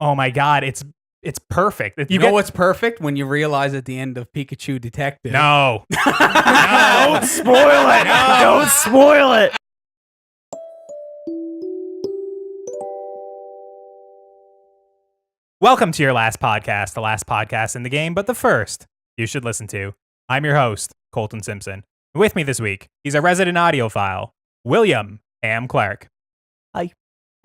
Oh my God, it's perfect. You know what's perfect? When you realize at the end of Pikachu Detective. No. Don't spoil it. No. Don't spoil it. Welcome to your last podcast, the last podcast in the game, but the first you should listen to. I'm your host, Colton Simpson. With me this week, he's a resident audiophile, William M. Clark. Hi.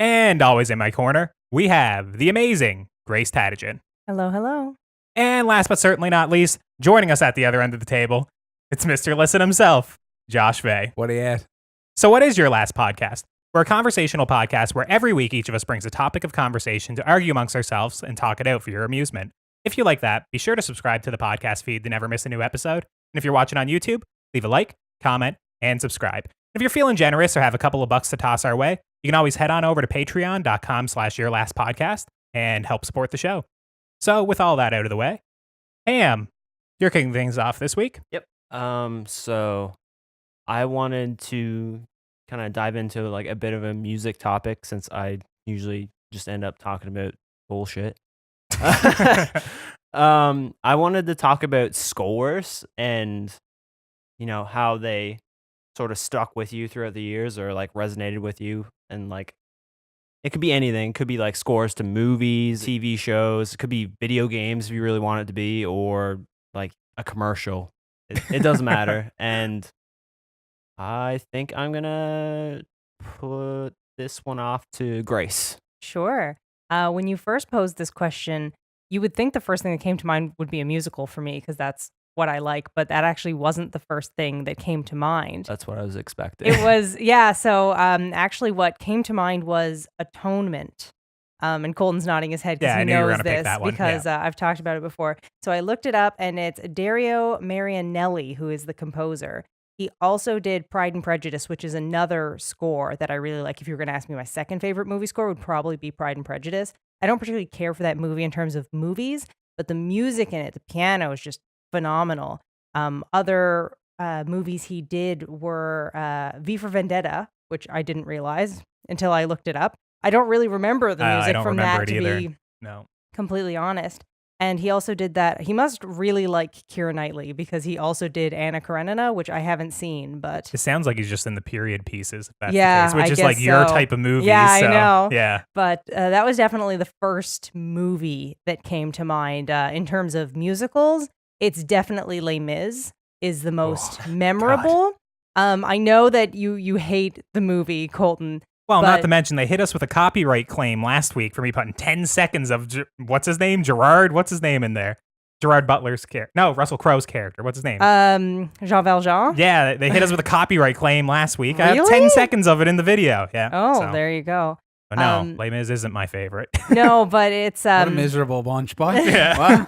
And always in my corner, we have the amazing Grace Tatigian. Hello, hello. And last but certainly not least, joining us at the other end of the table, it's Mr. Listen himself, Josh Vey. What are you at? So what is your last podcast? We're a conversational podcast where every week each of us brings a topic of conversation to argue amongst ourselves and talk it out for your amusement. If you like that, be sure to subscribe to the podcast feed to never miss a new episode. And if you're watching on YouTube, leave a like, comment, and subscribe. If you're feeling generous or have a couple of bucks to toss our way, you can always head on over to patreon.com/yourlastpodcast and help support the show. So with all that out of the way, Ham, you're kicking things off this week. Yep. So I wanted to kind of dive into like a bit of a music topic since I usually just end up talking about bullshit. I wanted to talk about scores and, you know, how they sort of stuck with you throughout the years or like resonated with you. And like, it could be anything. It could be like scores to movies, TV shows. It could be video games if you really want it to be, or like a commercial. It doesn't matter. And I think I'm going to put this one off to Grace. Sure. When you first posed this question, you would think the first thing that came to mind would be a musical for me because that's what I like, but that actually wasn't the first thing that came to mind. That's what I was expecting. It was, yeah. So actually what came to mind was Atonement. And Colton's nodding his head because he knows this because I've talked about it before. So I looked it up and it's Dario Marianelli who is the composer. He also did Pride and Prejudice, which is another score that I really like. If you were going to ask me my second favorite movie score, would probably be Pride and Prejudice. I don't particularly care for that movie in terms of movies, but the music in it, the piano is just phenomenal. Other movies he did were V for Vendetta, which I didn't realize until I looked it up. I don't really remember the music from that, to be completely honest. And he also did that. He must really like Keira Knightley because he also did Anna Karenina, which I haven't seen. But it sounds like he's just in the period pieces, if that's the yeah, case, which I is like guess your so. type of movie. Yeah, so, I know. Yeah, but that was definitely the first movie that came to mind in terms of musicals. It's definitely Les Mis is the most memorable. I know that you hate the movie, Colton. Well, not to mention they hit us with a copyright claim last week for me putting 10 seconds of what's his name, Gerard. What's his name in there? Gerard Butler's character. No, Russell Crowe's character. What's his name? Jean Valjean. Yeah, they hit us with a copyright claim last week. Really? I have 10 seconds of it in the video. Yeah. Oh, so. There you go. But no, Les Mis isn't my favorite. No, but it's what a miserable bunch, boy. Yeah.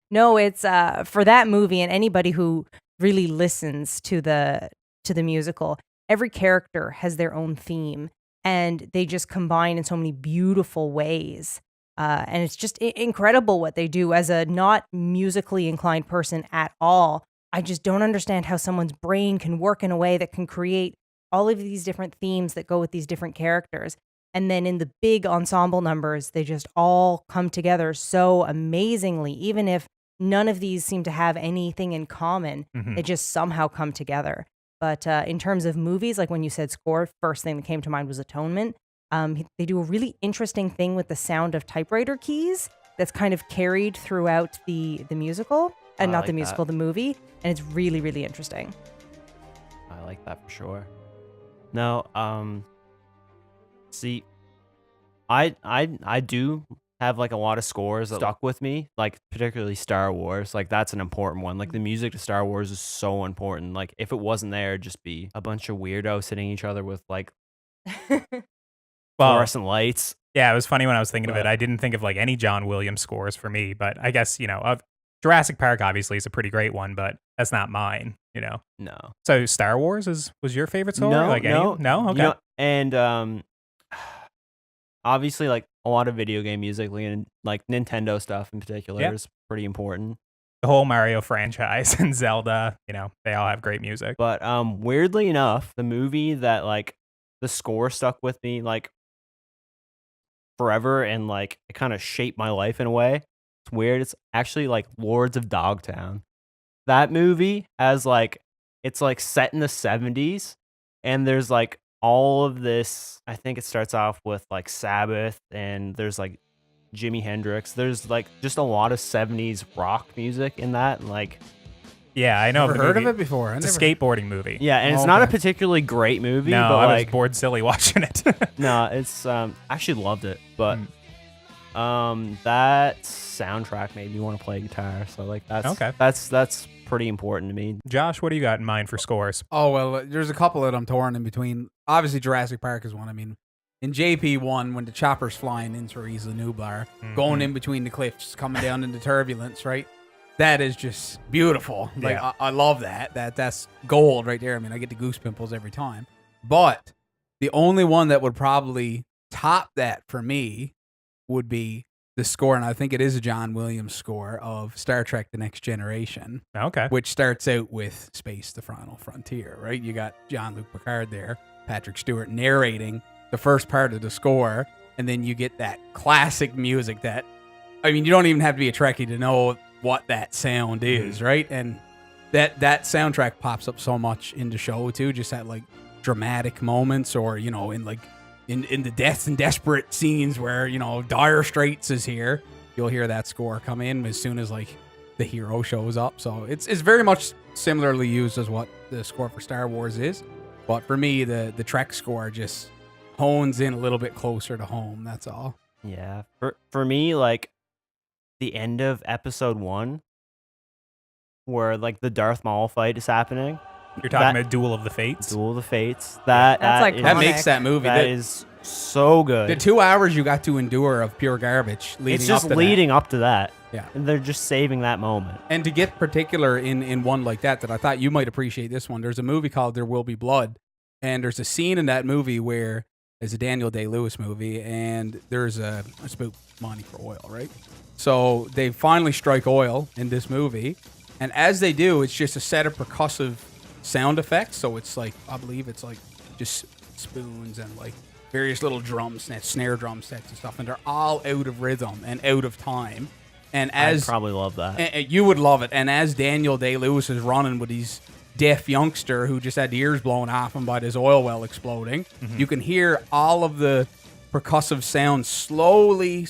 No, it's for that movie and anybody who really listens to the musical. Every character has their own theme, and they just combine in so many beautiful ways. And it's just incredible what they do. As a not musically inclined person at all, I just don't understand how someone's brain can work in a way that can create all of these different themes that go with these different characters. And then in the big ensemble numbers, they just all come together so amazingly, even if none of these seem to have anything in common. They just somehow come together. But in terms of movies, like when you said score, first thing that came to mind was Atonement. They do a really interesting thing with the sound of typewriter keys that's kind of carried throughout the musical, and not like the musical, the movie. And it's really, really interesting. I like that for sure. No, see, I do have like a lot of scores that stuck with me, like particularly Star Wars. Like that's an important one. Like the music to Star Wars is so important. Like if it wasn't there, it'd just be a bunch of weirdos hitting each other with like fluorescent lights. Yeah, it was funny when I was thinking of it. I didn't think of like any John Williams scores for me, but I guess, you know, Jurassic Park obviously is a pretty great one, but that's not mine, you know. No. So Star Wars was your favorite score? No, like no. No? Okay. You know, and obviously like a lot of video game music, like Nintendo stuff in particular is pretty important. The whole Mario franchise and Zelda, you know, they all have great music. But weirdly enough, the movie that like the score stuck with me like forever and like it kind of shaped my life in a way. It's weird. It's actually like Lords of Dogtown. That movie has like, it's like set in the 70s and there's like all of this. I think it starts off with like Sabbath and there's like Jimi Hendrix. There's like just a lot of 70s rock music in that. And like, Yeah, I know. Never the heard movie. of it before. It's a skateboarding movie. yeah, and it's not a Okay. particularly great movie, No, but I like, was bored silly watching it. no, it's I actually loved it, but that soundtrack made me want to play guitar. So like Okay. that's pretty important to me. Josh, what do you got in mind for scores? Oh, well, there's a couple that I'm torn in between. Obviously, Jurassic Park is one. I mean, in JP1, when the chopper's flying into Isla Nublar, going in between the cliffs, coming down into turbulence, right? That is just beautiful. Like, Yeah. I love that. That's gold right there. I mean, I get the goose pimples every time. But the only one that would probably top that for me would be the score, and I think it is a John Williams score of Star Trek The Next Generation, Okay. which starts out with Space, the Final Frontier, right? You got Jean-Luc Picard there, Patrick Stewart narrating the first part of the score, and then you get that classic music that, I mean, you don't even have to be a Trekkie to know what that sound is, right? And that soundtrack pops up so much in the show too, just at like dramatic moments, or you know, in like in the death and desperate scenes where, you know, Dire Straits is here, you'll hear that score come in as soon as like the hero shows up. So it's very much similarly used as what the score for Star Wars is, but for me the Trek score just hones in a little bit closer to home. That's all. Yeah, for me, like the end of episode 1, where like the Darth Maul fight is happening. You're talking That- about Duel of the Fates? Duel of the Fates. That's like is- That Iconic. makes that movie. that The- is so good. the 2 hours you got to endure of pure garbage leading It's just up to leading up to that. Yeah. And they're just saving that moment. And to get particular in one like that I thought you might appreciate this one. There's a movie called There Will Be Blood, and there's a scene in that movie where it's a Daniel Day-Lewis movie, and it's about money for oil, right? So they finally strike oil in this movie, and as they do, it's just a set of percussive sound effects. So it's like, I believe it's like just spoons and like various little drum sets, snare drum sets and stuff, and they're all out of rhythm and out of time. And I as probably love that. and you would love it. And as Daniel Day-Lewis is running with his deaf youngster who just had the ears blown off him by this oil well exploding, you can hear all of the percussive sounds slowly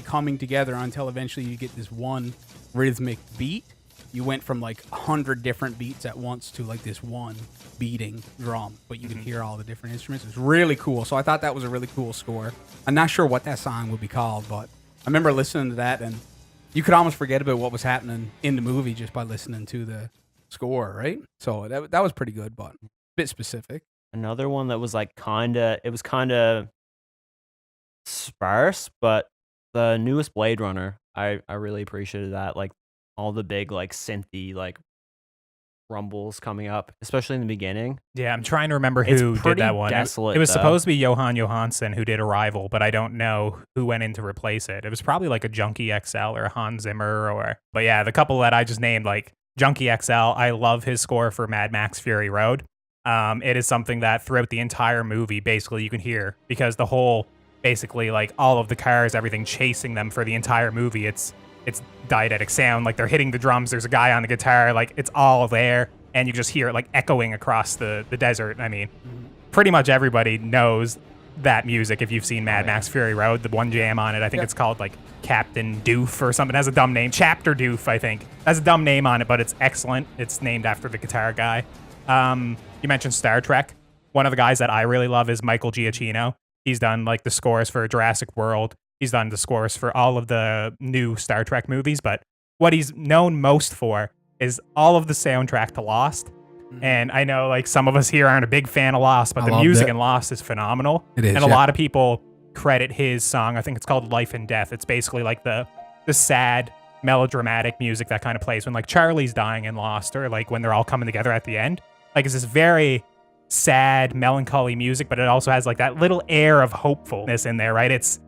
coming together until eventually you get this one rhythmic beat. You went from like 100 different beats at once to like this one beating drum, but you can hear all the different instruments. It's really cool. So I thought that was a really cool score. I'm not sure what that song would be called, but I remember listening to that, and you could almost forget about what was happening in the movie just by listening to the score, right? So that was pretty good, but a bit specific. Another one that was like it was kind of sparse, but the newest Blade Runner, I really appreciated that. Like all the big like synthy like rumbles coming up, especially in the beginning. Yeah, I'm trying to remember It's who did pretty that one. desolate, It was though. supposed to be Johan Johansson who did Arrival, but I don't know who went in to replace it. It was probably like a Junkie XL or a Hans Zimmer but yeah, the couple that I just named, like Junkie XL, I love his score for Mad Max Fury Road. It is something that throughout the entire movie, basically you can hear, because the whole, basically like all of the cars, everything chasing them for the entire movie, it's diegetic sound, like they're hitting the drums, there's a guy on the guitar, like it's all there, and you just hear it like echoing across the desert. I mean, pretty much everybody knows that music if you've seen Mad Max Fury Road. The one jam on it, I think it's called like Captain Doof or something. It has a dumb name. Chapter Doof, I think. It has a dumb name on it, but it's excellent. It's named after the guitar guy. You mentioned Star Trek. One of the guys that I really love is Michael Giacchino. He's done like the scores for Jurassic World. He's done the scores for all of the new Star Trek movies, but what he's known most for is all of the soundtrack to Lost. And I know like some of us here aren't a big fan of Lost, but I the loved music it. in Lost is phenomenal. It is, and a yeah. lot of people credit his song, I think it's called Life and Death. It's basically like the sad, melodramatic music that kind of plays when like Charlie's dying in Lost, or like when they're all coming together at the end. Like it's this very sad, melancholy music, but it also has like that little air of hopefulness in there, right? It's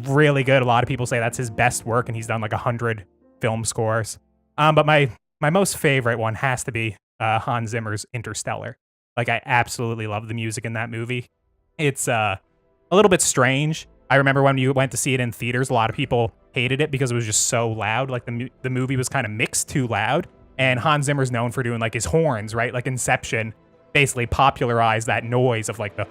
really good. A lot of people say that's his best work, and he's done like 100 film scores. But my most favorite one has to be Hans Zimmer's Interstellar. Like I absolutely love the music in that movie. It's a little bit strange. I remember when you went to see it in theaters, a lot of people hated it because it was just so loud. Like the movie was kind of mixed too loud. And Hans Zimmer's known for doing like his horns, right? Like Inception basically popularized that noise of like the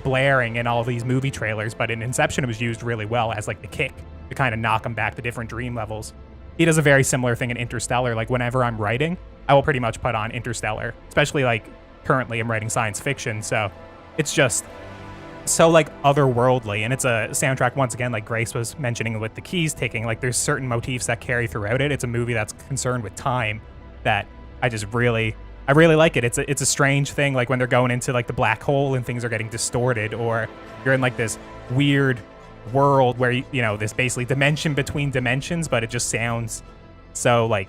blaring in all these movie trailers. But in Inception, it was used really well as like the kick to kind of knock them back to different dream levels. He does a very similar thing in Interstellar. Like whenever I'm writing, I will pretty much put on Interstellar, especially like currently I'm writing science fiction. So it's just so like otherworldly. And it's a soundtrack, once again, like Grace was mentioning with the keys ticking, like there's certain motifs that carry throughout it. It's a movie that's concerned with time that I really like it. It's a strange thing, like when they're going into like the black hole and things are getting distorted, or you're in like this weird world where you know this basically dimension between dimensions, but it just sounds so like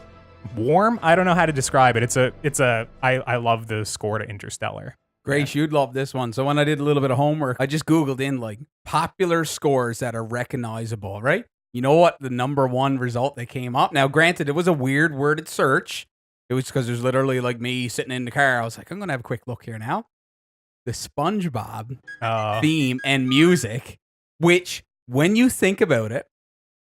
warm. I don't know how to describe it. I love the score to Interstellar. Grace, you'd love this one. So when I did a little bit of homework, I just Googled in like popular scores that are recognizable, right? You know what? The number one result that came up. Now, granted, it was a weird worded search. It was because there's literally like me sitting in the car. I was like, I'm going to have a quick look here now. The SpongeBob theme and music, which when you think about it,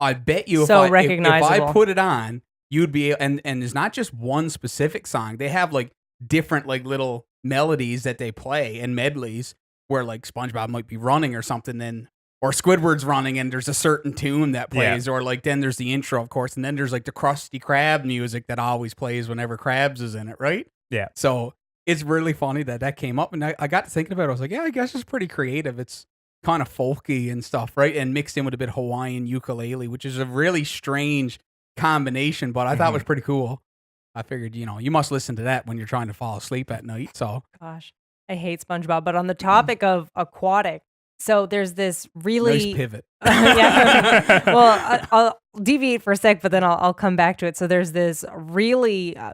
I bet you if I put it on, you'd be, and there's not just one specific song. They have like different like little melodies that they play and medleys where like SpongeBob might be running or something, then or Squidward's running and there's a certain tune that plays, or like then there's the intro, of course, and then there's like the Krusty Krab music that always plays whenever Krabs is in it, right? Yeah. So it's really funny that came up, and I got to thinking about it. I was like, yeah, I guess it's pretty creative. It's kind of folky and stuff, right? And mixed in with a bit of Hawaiian ukulele, which is a really strange combination, but I thought it was pretty cool. I figured, you must listen to that when you're trying to fall asleep at night. So, gosh, I hate SpongeBob. But on the topic of aquatic, so there's this really nice pivot. Well, I'll deviate for a sec, but then I'll come back to it. So there's this really, I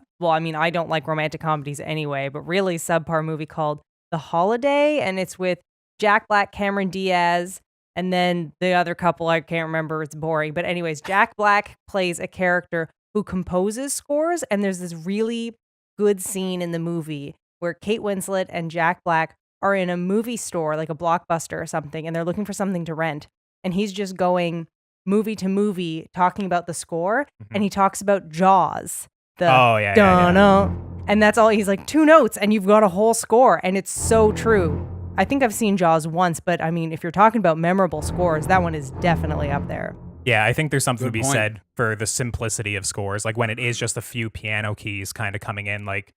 don't like romantic comedies anyway, but really subpar movie called The Holiday, and it's with Jack Black, Cameron Diaz, and then the other couple I can't remember. It's boring, but anyways, Jack Black plays a character who composes scores, and there's this really good scene in the movie where Kate Winslet and Jack Black are in a movie store, like a Blockbuster or something, and they're looking for something to rent, and he's just going movie to movie talking about the score, and he talks about Jaws. And that's all. He's like 2 notes, and you've got a whole score, and it's so true. I think I've seen Jaws once, but I mean, if you're talking about memorable scores, that one is definitely up there. Yeah, I think there's something to be said for the simplicity of scores. Like when it is just a few piano keys kind of coming in, like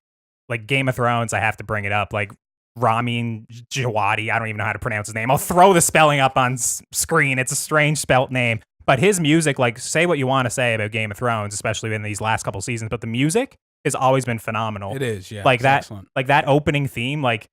Game of Thrones, I have to bring it up. Like Ramin Djawadi, I don't even know how to pronounce his name. I'll throw the spelling up on screen. It's a strange spelt name. But his music, like say what you want to say about Game of Thrones, especially in these last couple seasons, but the music has always been phenomenal. It is, yeah. Like that, excellent. Like that opening theme, like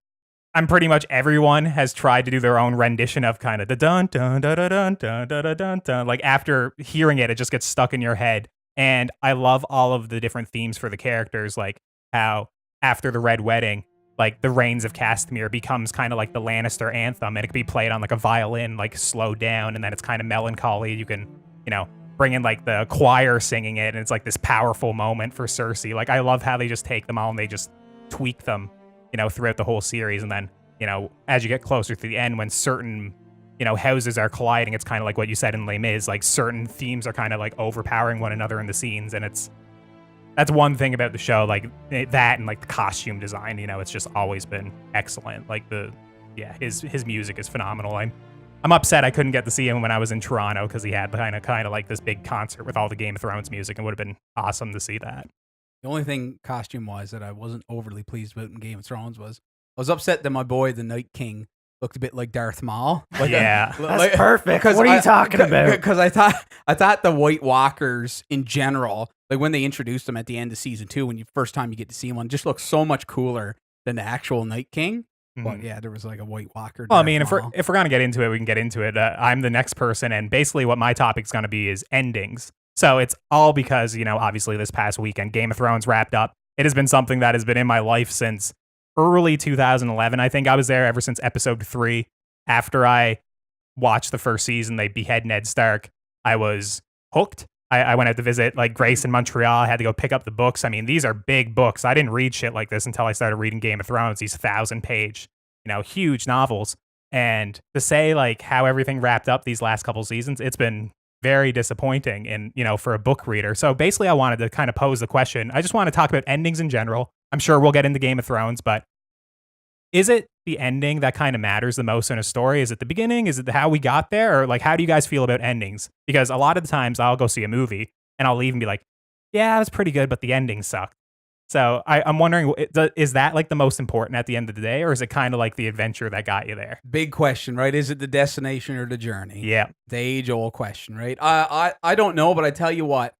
I'm pretty much everyone has tried to do their own rendition of kind of the dun dun dun dun dun dun dun dun dun. Like after hearing it, it just gets stuck in your head. And I love all of the different themes for the characters, like how after the Red Wedding, like the Rains of Castamere becomes kind of like the Lannister anthem, and it can be played on like a violin, like slowed down, and then it's kind of melancholy. You can, bring in like the choir singing it, and it's like this powerful moment for Cersei. Like I love how they just take them all and they just tweak them, throughout the whole series. And then, as you get closer to the end, when certain, houses are colliding, it's kind of like what you said in Les Mis, like certain themes are kind of like overpowering one another in the scenes. And that's one thing about the show, like that and like the costume design, it's just always been excellent. Like his music is phenomenal. I'm upset I couldn't get to see him when I was in Toronto because he had kind of like this big concert with all the Game of Thrones music, and would have been awesome to see that. The only thing costume-wise that I wasn't overly pleased with in Game of Thrones was I was upset that my boy, the Night King, looked a bit like Darth Maul. Like that's perfect. What are you talking about? Because I thought the White Walkers in general, like when they introduced them at the end of season 2, when first time you get to see one, just looks so much cooler than the actual Night King. But yeah, there was like a White Walker. Well, I mean, if we're gonna get into it, we can get into it. I'm the next person, and basically what my topic's gonna be is endings. So it's all because, obviously this past weekend, Game of Thrones wrapped up. It has been something that has been in my life since early 2011. I think I was there ever since episode 3. After I watched the first season, they behead Ned Stark. I was hooked. I went out to visit like Grace in Montreal. I had to go pick up the books. I mean, these are big books. I didn't read shit like this until I started reading Game of Thrones, these 1,000-page, huge novels. And to say like how everything wrapped up these last couple seasons, it's been very disappointing and, for a book reader. So basically I wanted to kind of pose the question. I just want to talk about endings in general. I'm sure we'll get into Game of Thrones, but is it the ending that kind of matters the most in a story? Is it the beginning? Is it how we got there? Or like, how do you guys feel about endings? Because a lot of the times I'll go see a movie and I'll leave and be like, yeah, it was pretty good, but the ending sucked. So I'm wondering, is that like the most important at the end of the day, or is it kind of like the adventure that got you there? Big question, right? Is it the destination or the journey? Yeah. The age-old question, right? I don't know, but I tell you what,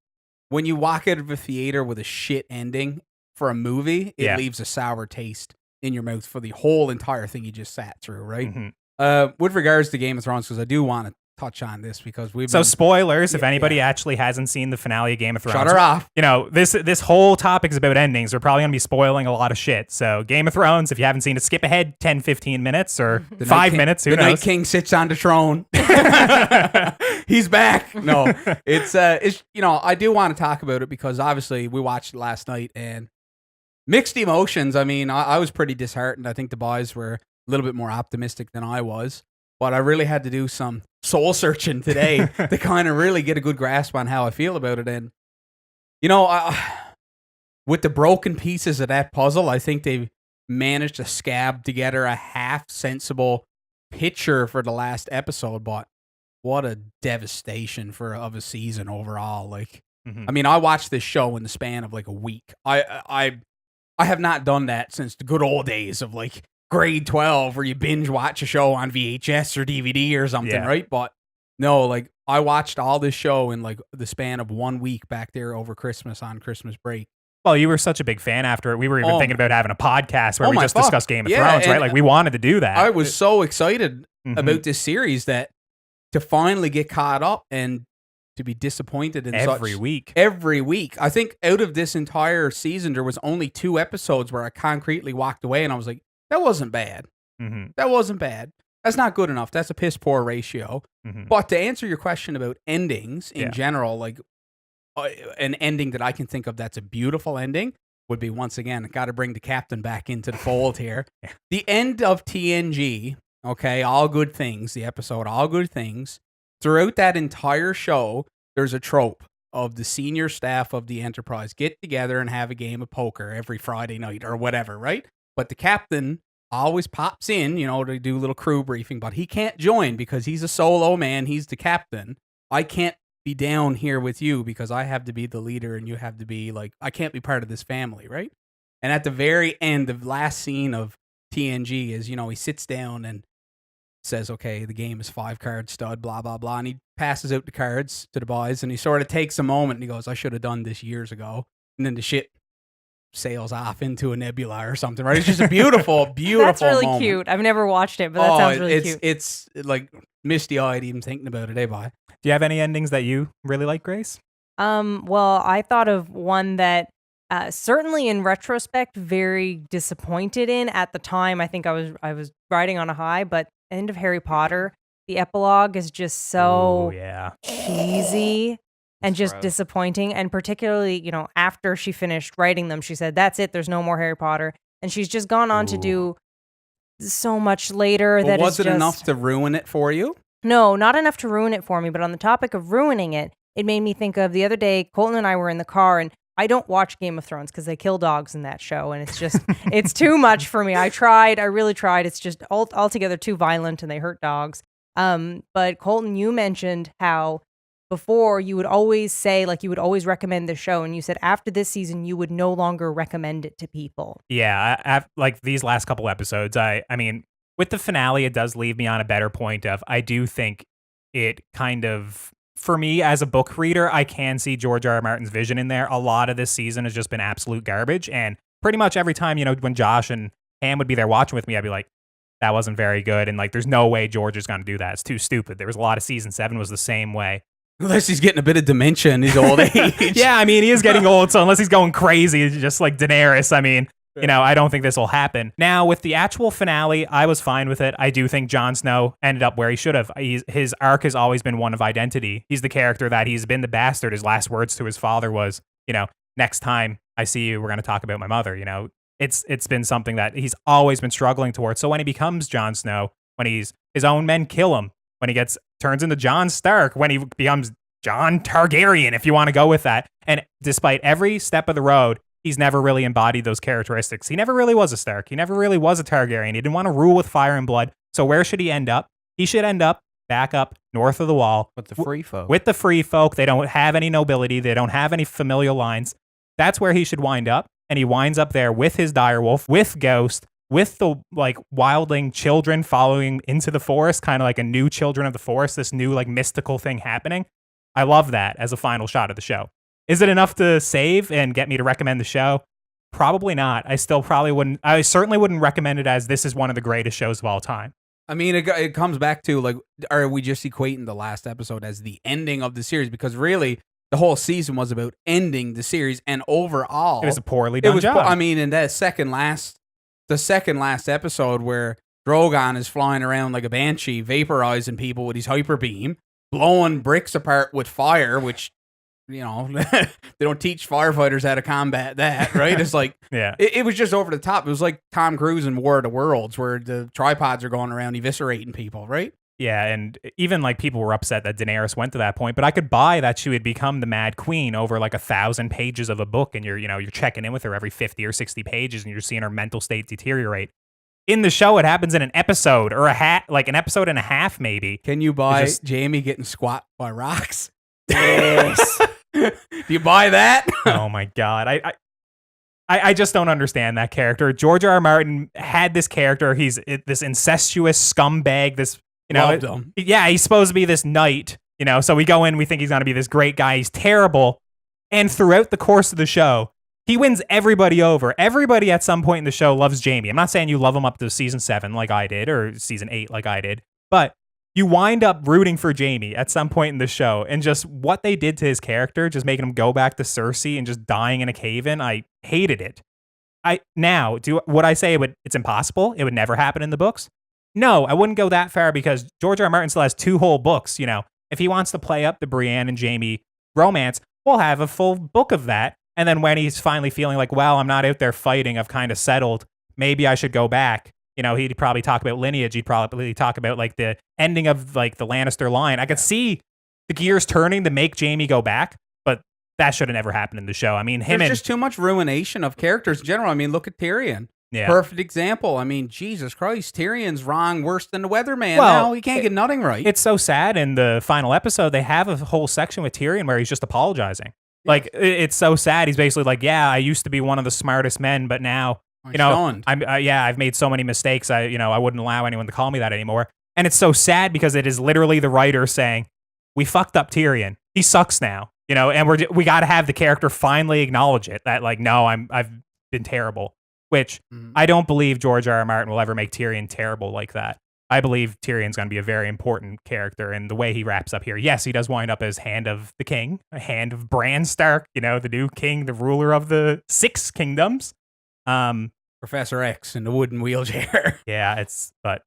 when you walk out of a theater with a shit ending for a movie, it leaves a sour taste in your mouth for the whole entire thing you just sat through, right? Mm-hmm. With regards to Game of Thrones, because I do want to touch on this because spoilers if anybody actually hasn't seen the finale of Game of Thrones. Shut her off. This whole topic is about endings. We're probably going to be spoiling a lot of shit. So Game of Thrones, if you haven't seen it, skip ahead 10, 15 minutes or 5 minutes. Who knows? The Night King sits on the throne. He's back. No, it's I do want to talk about it because obviously we watched it last night and mixed emotions. I mean, I was pretty disheartened. I think the boys were a little bit more optimistic than I was. But I really had to do some soul searching today to kind of really get a good grasp on how I feel about it. And, with the broken pieces of that puzzle, I think they managed to scab together a half sensible picture for the last episode. But what a devastation of a season overall. Like, I mean, I watched this show in the span of like a week. I have not done that since the good old days of like grade 12 where you binge watch a show on VHS or DVD or something, right? But no, like I watched all this show in like the span of 1 week back there over Christmas on Christmas break. Well, you were such a big fan after it. We were even thinking about having a podcast where we just discussed Game of Thrones, right? Like we wanted to do that. I was so excited about this series that to finally get caught up and to be disappointed in every week. I think out of this entire season, there was only 2 episodes where I concretely walked away and I was like, that wasn't bad. That wasn't bad. That's not good enough. That's a piss poor ratio. But to answer your question about endings in general, like an ending that I can think of that's a beautiful ending would be, once again, got to bring the captain back into the fold here. The end of TNG, okay, All Good Things, the episode All Good Things. Throughout that entire show, there's a trope of the senior staff of the Enterprise get together and have a game of poker every Friday night or whatever, right? But the captain always pops in, to do a little crew briefing, but he can't join because he's a solo man. He's the captain. I can't be down here with you because I have to be the leader and you have to be like, I can't be part of this family, right? And at the very end, the last scene of TNG is, he sits down and says, okay, the game is 5-card stud, blah, blah, blah. And he passes out the cards to the boys and he sort of takes a moment and he goes, I should have done this years ago. And then the shit sails off into a nebula or something, right? It's just a beautiful, beautiful That's really moment. Cute. I've never watched it, but that sounds really cute. It's like misty-eyed even thinking about it, eh, bye? Do you have any endings that you really like, Grace? Well, I thought of one that certainly in retrospect, very disappointed in. At the time, I think I was riding on a high, but end of Harry Potter, the epilogue is just so cheesy and just disappointing. And particularly, after she finished writing them, she said, that's it, there's no more Harry Potter. And she's just gone on to do so much later. Well, was it enough to ruin it for you? No, not enough to ruin it for me. But on the topic of ruining it, it made me think of the other day, Colton and I were in the car, and I don't watch Game of Thrones because they kill dogs in that show. And it's just, it's too much for me. I really tried. It's just altogether too violent and they hurt dogs. But Colton, you mentioned how before you would always say, like, you would always recommend the show. And you said after this season, you would no longer recommend it to people. Yeah. Like these last couple episodes, I mean, with the finale, it does leave me on a better point of, I do think it kind of, for me as a book reader, I can see George R.R. Martin's vision in there. A lot of this season has just been absolute garbage. And pretty much every time, when Josh and Pam would be there watching with me, I'd be like, that wasn't very good. And like, there's no way George is going to do that. It's too stupid. There was a lot of season 7 was the same way. Unless he's getting a bit of dementia in his old age. Yeah, I mean, he is getting old. So unless he's going crazy, just like Daenerys, I mean, I don't think this will happen. Now, with the actual finale, I was fine with it. I do think Jon Snow ended up where he should have. His arc has always been one of identity. He's the character that he's been the bastard. His last words to his father was, next time I see you, we're going to talk about my mother. It's been something that he's always been struggling towards. So when he becomes Jon Snow, when his own men kill him, when he turns into Jon Stark, when he becomes Jon Targaryen, if you want to go with that. And despite every step of the road, he's never really embodied those characteristics. He never really was a Stark. He never really was a Targaryen. He didn't want to rule with fire and blood. So where should he end up? He should end up back up north of the wall. With the free folk. With the free folk. They don't have any nobility. They don't have any familial lines. That's where he should wind up. And he winds up there with his direwolf, with Ghost, with the wildling children following into the forest, kind of like a new Children of the Forest, this new mystical thing happening. I love that as a final shot of the show. Is it enough to save and get me to recommend the show? Probably not. I certainly wouldn't recommend it as this is one of the greatest shows of all time. I mean, it comes back to, are we just equating the last episode as the ending of the series? Because really, the whole season was about ending the series, and overall, it was a poorly done job. In that the second last episode where Drogon is flying around like a banshee, vaporizing people with his hyper beam, blowing bricks apart with fire, which, they don't teach firefighters how to combat that, right? It's yeah. It was just over the top. It was like Tom Cruise in War of the Worlds, where the tripods are going around eviscerating people, right? Yeah, and even people were upset that Daenerys went to that point, but I could buy that she would become the Mad Queen over 1,000 pages of a book, and you're checking in with her every 50 or 60 pages, and you're seeing her mental state deteriorate. In the show, it happens in an episode or an episode and a half, maybe. Can you buy Jaime getting squat by rocks? Yes. Do you buy that? Oh my God. I just don't understand that character. George R. R. Martin had this character. He's this incestuous scumbag, this, Loved him. Yeah, he's supposed to be this knight, so we go in, we think he's going to be this great guy. He's terrible. And throughout the course of the show, he wins everybody over. Everybody at some point in the show loves Jaime. I'm not saying you love him up to season 7 like I did, or season 8 like I did, but you wind up rooting for Jaime at some point in the show, and just what they did to his character, just making him go back to Cersei and just dying in a cave-in, I hated it. Would I say it's impossible? It would never happen in the books? No, I wouldn't go that far, because George R. R. Martin still has 2 whole books. If he wants to play up the Brienne and Jaime romance, we'll have a full book of that. And then when he's finally feeling I'm not out there fighting, I've kind of settled, maybe I should go back. He'd probably talk about lineage. He'd probably talk about the ending of the Lannister line. I could see the gears turning to make Jaime go back, but that should have never happened in the show. I mean, there's just too much ruination of characters in general. I mean, look at Tyrion. Yeah. Perfect example. I mean, Jesus Christ, Tyrion's wrong worse than the weatherman. Well, he can't get nothing right. It's so sad. In the final episode, they have a whole section with Tyrion where he's just apologizing. It's so sad. He's basically I used to be one of the smartest men, but now, I've made so many mistakes. I wouldn't allow anyone to call me that anymore. And it's so sad because it is literally the writer saying, we fucked up Tyrion. He sucks now, and we got to have the character finally acknowledge it, that no, I've been terrible, which I don't believe George R. R. Martin will ever make Tyrion terrible like that. I believe Tyrion's going to be a very important character, and the way he wraps up here, yes, he does wind up as Hand of the King, a Hand of Bran Stark, the new king, the ruler of the 6 kingdoms. Professor X in the wooden wheelchair. Yeah, but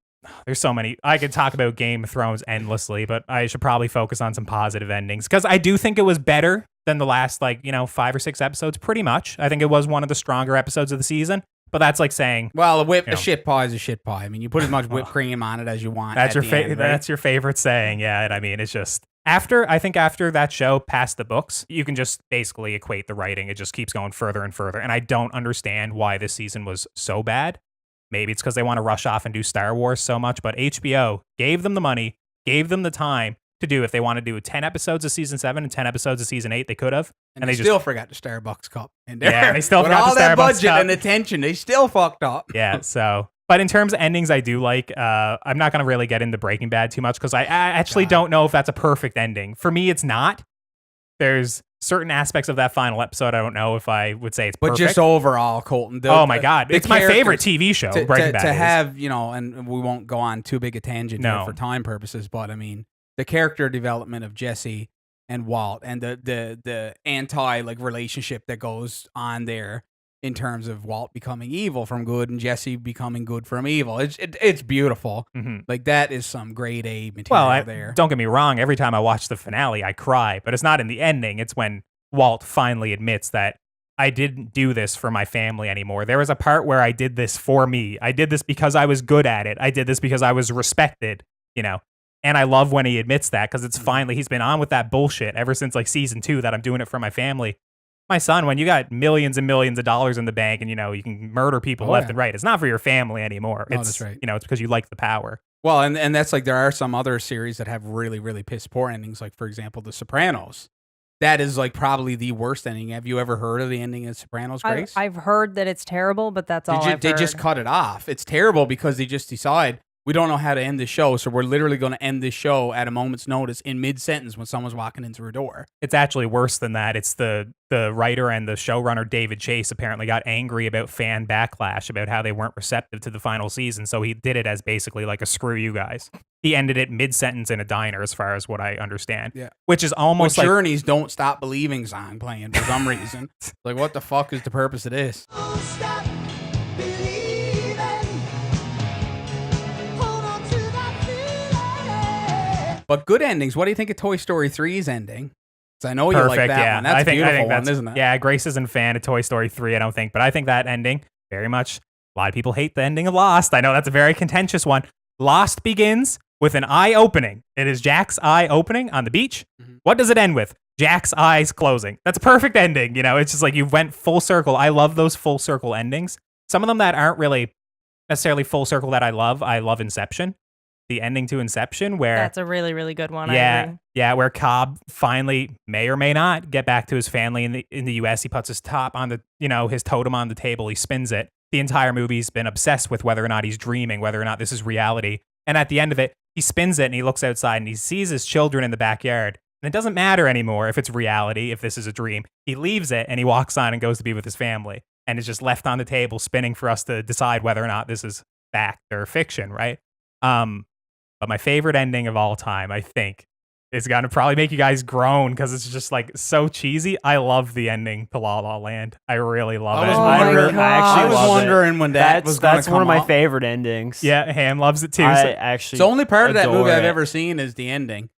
there's so many. I could talk about Game of Thrones endlessly, but I should probably focus on some positive endings, because I do think it was better than the last 5 or 6 episodes, pretty much. I think it was one of the stronger episodes of the season. But that's like saying, well, a shit pie is a shit pie. I mean, you put as much whipped cream on it as you want. That's that's your favorite saying. Yeah. And I mean, it's just after that show past the books, you can just basically equate the writing. It just keeps going further and further. And I don't understand why this season was so bad. Maybe it's because they want to rush off and do Star Wars so much, but HBO gave them the money, gave them the time to do. If they want to do 10 episodes of season 7 and 10 episodes of season 8, they could have. And they still forgot the Starbucks cup. And yeah, they still forgot the Starbucks cup. With all that budget and attention, they still fucked up. Yeah, so... But in terms of endings, I do like, I'm not going to really get into Breaking Bad too much, because I actually don't know if that's a perfect ending. For me, it's not. There's certain aspects of that final episode I don't know if I would say it's perfect. But just overall, Colton. Oh my God. It's my favorite TV show, Breaking Bad. To have, and we won't go on too big a tangent here for time purposes, but I mean, the character development of Jesse and Walt, and the anti relationship that goes on there in terms of Walt becoming evil from good and Jesse becoming good from evil. It's beautiful. Mm-hmm. Like, that is some grade A material there. Don't get me wrong. Every time I watch the finale, I cry, but it's not in the ending. It's when Walt finally admits that I didn't do this for my family anymore. There was a part where I did this for me. I did this because I was good at it. I did this because I was respected, you know. And I love when he admits that because it's finally, he's been on with that bullshit ever since like season 2 that I'm doing it for my family. My son, when you got millions and millions of dollars in the bank and, you know, you can murder people left and right, it's not for your family anymore. No, It's, that's right. you know, it's because you like the power. Well, and that's like there are some other series that have really, really piss poor endings. Like, for example, The Sopranos. That is like probably the worst ending. Have you ever heard of the ending of Sopranos, Grace? I've heard that it's terrible, but that's all I've They heard. just cut it off. It's terrible because they just decide we don't know how to end the show, so we're literally going to end this show at a moment's notice in mid-sentence when someone's walking into her door. It's actually worse than that. It's the writer and the showrunner, David Chase, apparently got angry about fan backlash about how they weren't receptive to the final season. So he did it as basically like a screw you guys. He ended it mid-sentence in a diner, as far as what I understand. Yeah. Which is almost like Journey's Don't Stop Believing song playing for some reason. Like, what the fuck is the purpose of this? Stop believing. Hold on to that feeling. But good endings. What do you think of Toy Story 3's ending? Because I know you perfect. like that Yeah, one. That's I think, a beautiful that's, one, isn't it? Yeah, Grace isn't a fan of Toy Story 3, I don't think, but I think that ending very much. A lot of people hate the ending of Lost. I know that's a very contentious one. Lost begins with an eye opening. It is Jack's eye opening on the beach. Mhm. What does it end with? Jack's eyes closing. That's a perfect ending. You know, it's just like you went full circle. I love those full circle endings. Some of them that aren't really necessarily full circle that I love Inception. The ending to Inception where That's a really, really good one. I agree. yeah, where Cobb finally may or may not get back to his family in the US. He puts his top on the, you know, his totem on the table, he spins it. The entire movie's been obsessed with whether or not he's dreaming, whether or not this is reality. And at the end of it, he spins it and he looks outside and he sees his children in the backyard. And it doesn't matter anymore if it's reality, if this is a dream. He leaves it and he walks on and goes to be with his family. And it's just left on the table spinning for us to decide whether or not this is fact or fiction, right? But my favorite ending of all time, I think, is going to probably make you guys groan because it's just like so cheesy. I love the ending to La La Land. I really love I it. was Oh my wondering, God. I was love it. wondering when that was going to That's come one of my up. favorite endings. Yeah, Ham loves it too. I So actually. It's the only part of that adore movie I've it. ever seen is the ending.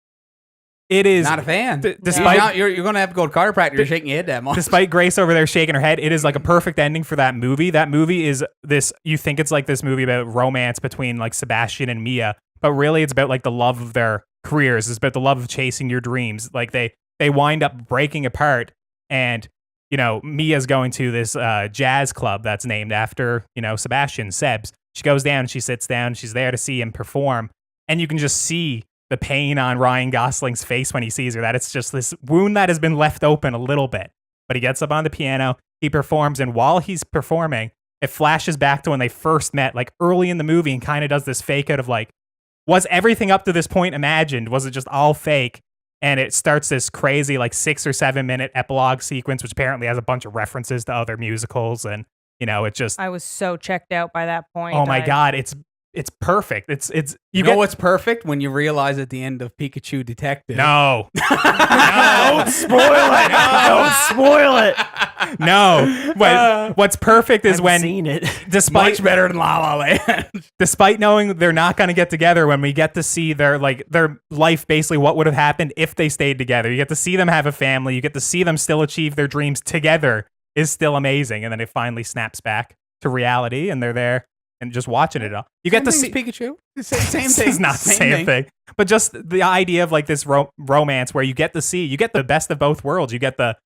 it is, Not a fan. despite You're going to have to go to chiropractor. You're shaking your head that much. despite Grace over there shaking her head, it is like a perfect ending for that movie. That movie is this, you think it's like this movie about romance between like Sebastian and Mia, but really it's about like the love of their careers. It's about the love of chasing your dreams. Like they wind up breaking apart and, you know, Mia's going to this jazz club that's named after, you know, Sebastian, Sebs. She goes down, she sits down, she's there to see him perform. And you can just see the pain on Ryan Gosling's face when he sees her, that it's just this wound that has been left open a little bit. But he gets up on the piano, he performs, and while he's performing, it flashes back to when they first met, like early in the movie, and kind of does this fake out of like, was everything up to this point imagined? Was it just all fake? And it starts this crazy like 6 or 7 minute epilogue sequence, which apparently has a bunch of references to other musicals. And, you know, it just, I was so checked out by that point. oh my I- God, it's perfect. It's You know what's perfect? When you realize at the end of Pikachu Detective. No. Don't spoil it. Don't spoil it. No. What's perfect is Haven't when, seen it. despite Much better than La La Land. despite knowing they're not going to get together, when we get to see their life, basically what would have happened if they stayed together. You get to see them have a family. You get to see them still achieve their dreams together is still amazing. And then it finally snaps back to reality and they're there and just watching it all. You get to see Pikachu. Same This thing. is not the same thing. But just the idea of like this romance where you get the best of both worlds. You get the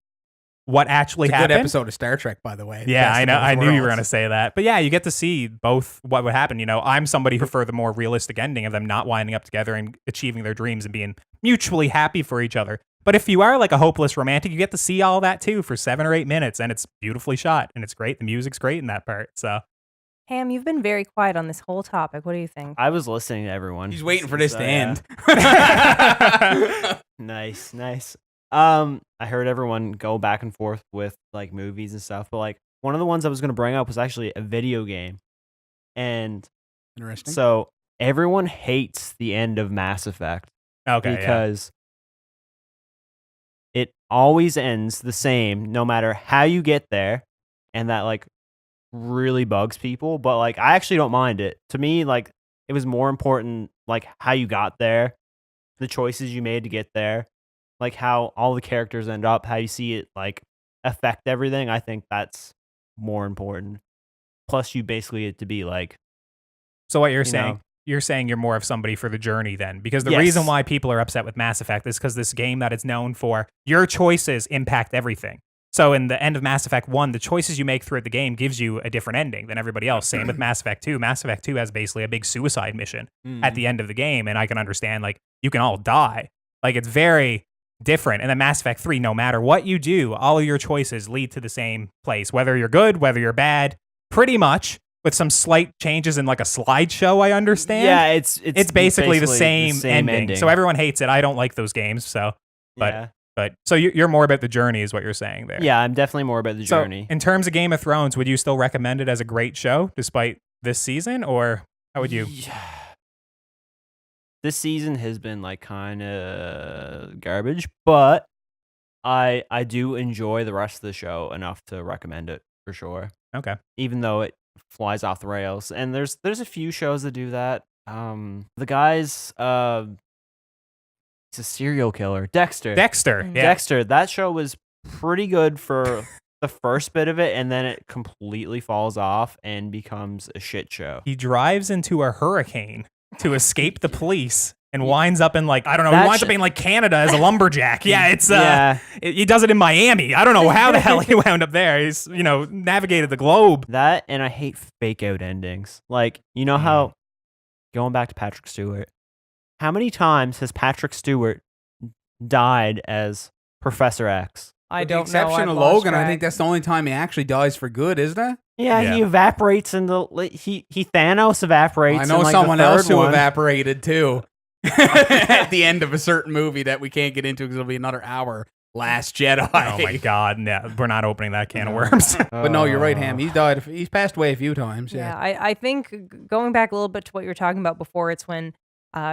what actually It's a happened. good episode of Star Trek, by the way. Yeah, Best I of know. both I knew you were worlds. going to say that. But yeah, you get to see both what would happen. You know, I'm somebody who prefer the more realistic ending of them not winding up together and achieving their dreams and being mutually happy for each other. But if you are like a hopeless romantic, you get to see all that too for 7 or 8 minutes, and it's beautifully shot and it's great. The music's great in that part. So Ham, you've been very quiet on this whole topic. What do you think? I was listening to everyone. He's waiting for this So, to yeah. end. Nice. I heard everyone go back and forth with like movies and stuff, but like one of the ones I was gonna bring up was actually a video game, and Interesting. so everyone hates the end of Mass Effect okay, yeah. because it always ends the same, no matter how you get there, and that like really bugs people. But like I actually don't mind it. To me, like it was more important like how you got there, the choices you made to get there, like how all the characters end up, how you see it like affect everything, I think that's more important. Plus, you basically get to be like, So what you're you saying, know, you're saying you're more of somebody for the journey then, because the Yes. reason why people are upset with Mass Effect is because this game that it's known for, your choices impact everything. So in the end of Mass Effect 1, the choices you make throughout the game gives you a different ending than everybody else. Same with Mass Effect 2. Mass Effect 2 has basically a big suicide mission at the end of the game, and I can understand, like, you can all die. Like, it's very different. And then Mass Effect 3, no matter what you do, all of your choices lead to the same place, whether you're good, whether you're bad, pretty much, with some slight changes in like a slideshow, I understand. yeah, It's basically the same ending. So everyone hates it. I don't like those games. So, yeah. but so you're more about the journey, is what you're saying there. Yeah, I'm definitely more about the So journey. in terms of Game of Thrones, would you still recommend it as a great show despite this season, or how would you? This season has been like kind of garbage, but I do enjoy the rest of the show enough to recommend it for sure. Okay. Even though it flies off the rails, and there's a few shows that do that. The guy's he's a serial killer, Dexter. Dexter. Yeah. Dexter. That show was pretty good for the first bit of it, and then it completely falls off and becomes a shit show. He drives into a hurricane to escape the police and winds up in, like, I don't know, he That winds up in like Canada as a lumberjack. Yeah, it's Yeah. he does it in Miami. I don't know how the hell he wound up there. He's, navigated the globe. That, and I hate fake out endings. Like, you know how, going back to Patrick Stewart, how many times has Patrick Stewart died as Professor X? I With the don't know. exception I've of lost Logan, I track. think that's the only time he actually dies for good, isn't it? Yeah, Yeah. he evaporates in the he Thanos evaporates. I know in, like, someone the third else who one. evaporated too at the end of a certain movie that we can't get into because it'll be another hour. Last Jedi. Oh my God. Yeah, we're not opening that can of worms. But no, you're right, Ham. He's died. He's passed away a few times. Yeah, Yeah. I think going back a little bit to what you were talking about before, it's when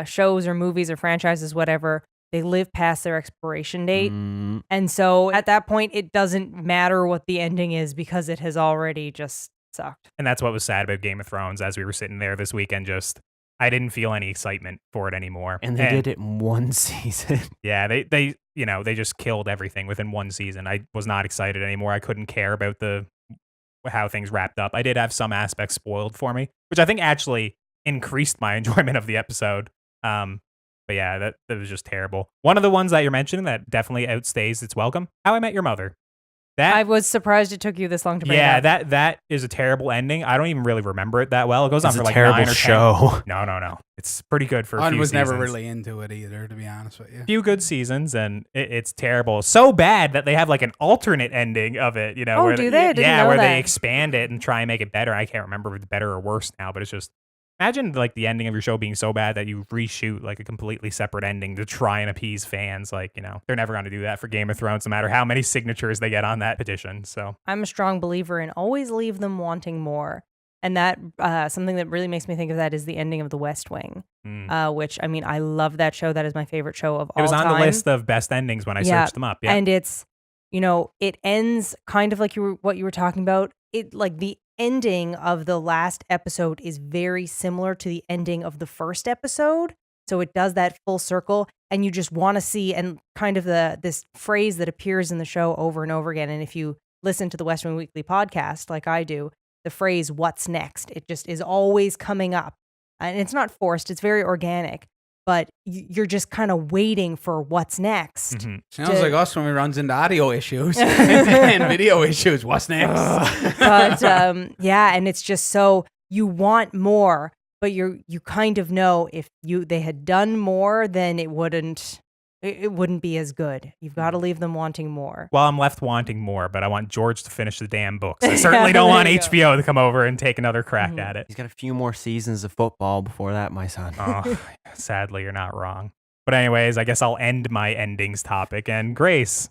shows or movies or franchises, whatever, they live past their expiration date. Mm, And so at that point, it doesn't matter what the ending is because it has already just sucked. And that's what was sad about Game of Thrones as we were sitting there this weekend. Just, I didn't feel any excitement for it anymore. and they did it in one season. Yeah, they they just killed everything within one season. I was not excited anymore. I couldn't care about how things wrapped up. I did have some aspects spoiled for me, which I think actually increased my enjoyment of the episode. But yeah, that was just terrible. One of the ones that you're mentioning that definitely outstays its welcome, How I Met Your Mother. That I was surprised it took you this long to bring it yeah, up. that is a terrible ending. I don't even really remember it that well. It goes on It's for a like terrible 9 or 10. show. No. It's pretty good for a I few was never seasons. really into it either, to be honest with you. Few good seasons, and it's terrible. So bad that they have like an alternate ending of it. Oh, where do they? I didn't yeah, know where that. they expand it and try and make it better. I can't remember if it's better or worse now, but it's just, imagine like the ending of your show being so bad that you reshoot like a completely separate ending to try and appease fans. Like, they're never going to do that for Game of Thrones, no matter how many signatures they get on that petition. So I'm a strong believer in always leave them wanting more. And that something that really makes me think of that is the ending of The West Wing, which, I mean, I love that show. That is my favorite show of all time. it was on the list of best endings when I searched them up. Yeah. And it's, it ends kind of like what you were talking about. It like the ending of the last episode is very similar to the ending of the first episode. So it does that full circle, and you just want to see, and kind of this phrase that appears in the show over and over again. And if you listen to the West Wing Weekly podcast, like I do, the phrase "what's next," it just is always coming up, and it's not forced; it's very organic. But you're just kind of waiting for what's next. Mhm. Sounds like us when we runs into audio issues and video issues. What's next? But yeah, and it's just so you want more, but you kind of know if they had done more, then it wouldn't be as good. You've got to leave them wanting more. Well, I'm left wanting more, but I want George to finish the damn books. I certainly don't want there you go. HBO to come over and take another crack at it. He's got a few more seasons of football before that, my son. Oh, sadly, you're not wrong. But anyways, I guess I'll end my endings topic. And Grace,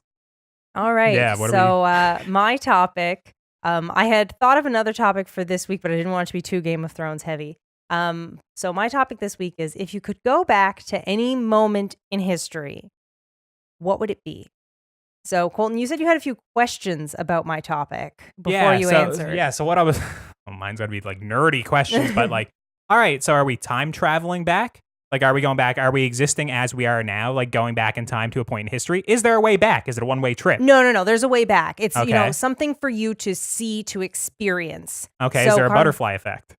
All right. Yeah, what do so my topic, I had thought of another topic for this week, but I didn't want it to be too Game of Thrones heavy. So my topic this week is, if you could go back to any moment in history, what would it be? So Colton, you said you had a few questions about my topic before you answered. Yeah, so what I was, well, mine's going to be like nerdy questions, but like, all right, so are we time traveling back? Like, are we going back? Are we existing as we are now? Like going back in time to a point in history? Is there a way back? Is it a one-way trip? No. There's a way back. It's Okay. something for you to see, to experience. Okay. So Is there a butterfly effect?